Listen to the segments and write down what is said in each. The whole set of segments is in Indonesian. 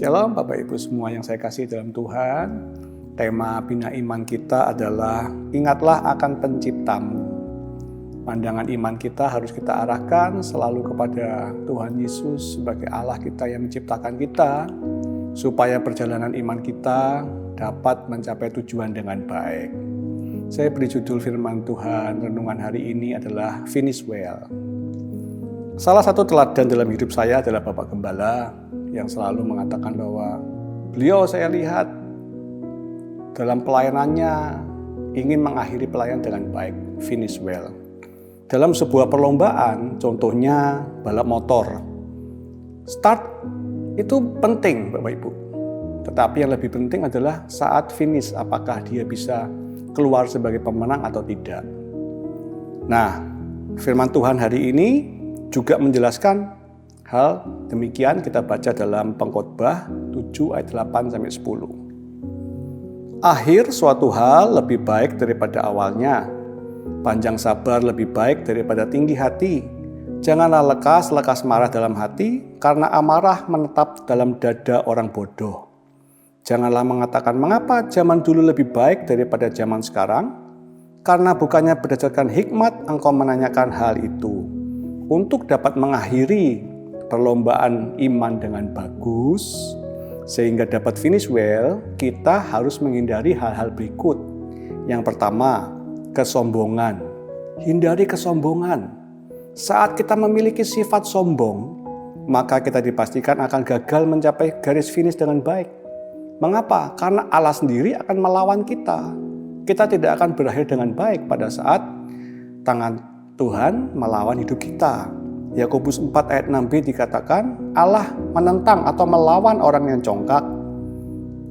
Shalom Bapak Ibu semua yang saya kasih dalam Tuhan. Tema Bina Iman kita adalah ingatlah akan penciptamu. Pandangan iman kita harus kita arahkan selalu kepada Tuhan Yesus sebagai Allah kita yang menciptakan kita, supaya perjalanan iman kita dapat mencapai tujuan dengan baik. Saya beri judul firman Tuhan renungan hari ini adalah Finish Well. Salah satu teladan dalam hidup saya adalah Bapak Gembala yang selalu mengatakan bahwa beliau saya lihat dalam pelayanannya ingin mengakhiri pelayanan dengan baik, finish well. Dalam sebuah perlombaan, contohnya balap motor, start itu penting Bapak Ibu. Tetapi yang lebih penting adalah saat finish, apakah dia bisa keluar sebagai pemenang atau tidak. Nah, firman Tuhan hari ini juga menjelaskan hal demikian. Kita baca dalam Pengkhotbah 7 ayat 8-10. Akhir suatu hal lebih baik daripada awalnya. Panjang sabar lebih baik daripada tinggi hati. Janganlah lekas marah dalam hati, karena amarah menetap dalam dada orang bodoh. Janganlah mengatakan mengapa zaman dulu lebih baik daripada zaman sekarang, karena bukannya berdasarkan hikmat engkau menanyakan hal itu. Untuk dapat mengakhiri perlombaan iman dengan bagus, sehingga dapat finish well, kita harus menghindari hal-hal berikut. Yang pertama, kesombongan. Hindari kesombongan. Saat kita memiliki sifat sombong, maka kita dipastikan akan gagal mencapai garis finish dengan baik. Mengapa? Karena Allah sendiri akan melawan kita. Kita tidak akan berakhir dengan baik pada saat tangan Tuhan melawan hidup kita. Yakobus 4 ayat 6b dikatakan, Allah menentang atau melawan orang yang congkak,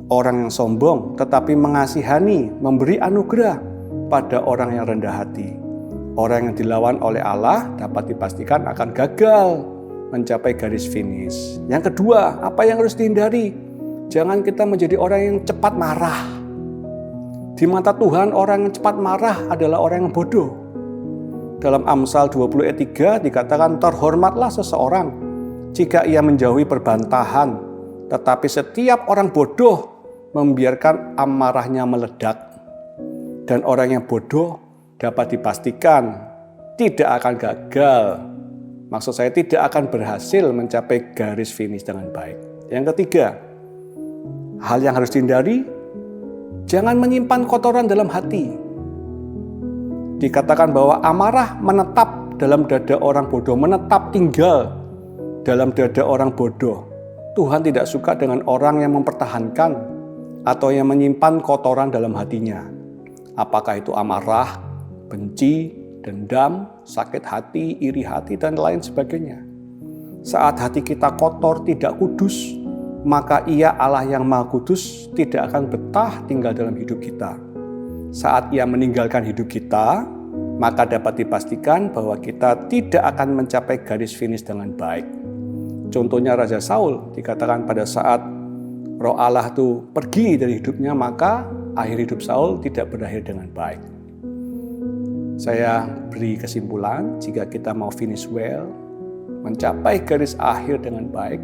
orang yang sombong, tetapi mengasihani, memberi anugerah pada orang yang rendah hati. Orang yang dilawan oleh Allah dapat dipastikan akan gagal mencapai garis finish. Yang kedua, apa yang harus dihindari? Jangan kita menjadi orang yang cepat marah. Di mata Tuhan, orang yang cepat marah adalah orang yang bodoh. Dalam Amsal 20 ayat 3 dikatakan, terhormatlah seseorang jika ia menjauhi perbantahan, tetapi setiap orang bodoh membiarkan amarahnya meledak. Dan orang yang bodoh dapat dipastikan tidak akan gagal. Maksud saya tidak akan berhasil mencapai garis finish dengan baik. Yang ketiga, hal yang harus dihindari, jangan menyimpan kotoran dalam hati. Dikatakan bahwa amarah menetap dalam dada orang bodoh, menetap tinggal dalam dada orang bodoh. Tuhan tidak suka dengan orang yang mempertahankan atau yang menyimpan kotoran dalam hatinya. Apakah itu amarah, benci, dendam, sakit hati, iri hati, dan lain sebagainya. Saat hati kita kotor, tidak kudus, maka Ia Allah yang Maha Kudus tidak akan betah tinggal dalam hidup kita. Saat Ia meninggalkan hidup kita, maka dapat dipastikan bahwa kita tidak akan mencapai garis finish dengan baik. Contohnya Raja Saul, dikatakan pada saat Roh Allah itu pergi dari hidupnya, maka akhir hidup Saul tidak berakhir dengan baik. Saya beri kesimpulan, jika kita mau finish well, mencapai garis akhir dengan baik,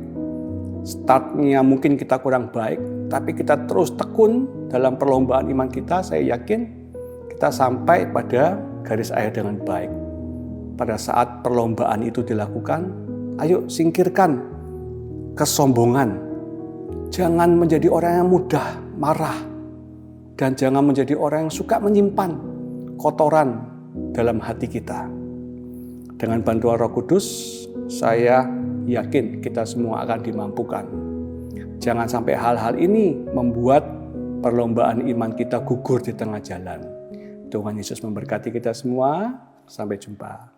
startnya mungkin kita kurang baik, tapi kita terus tekun dalam perlombaan iman kita, saya yakin kita sampai pada garis akhir dengan baik. Pada saat perlombaan itu dilakukan, ayo singkirkan kesombongan. Jangan menjadi orang yang mudah marah, dan jangan menjadi orang yang suka menyimpan kotoran dalam hati kita. Dengan bantuan Roh Kudus, saya yakin kita semua akan dimampukan. Jangan sampai hal-hal ini membuat perlombaan iman kita gugur di tengah jalan. Tuhan Yesus memberkati kita semua. Sampai jumpa.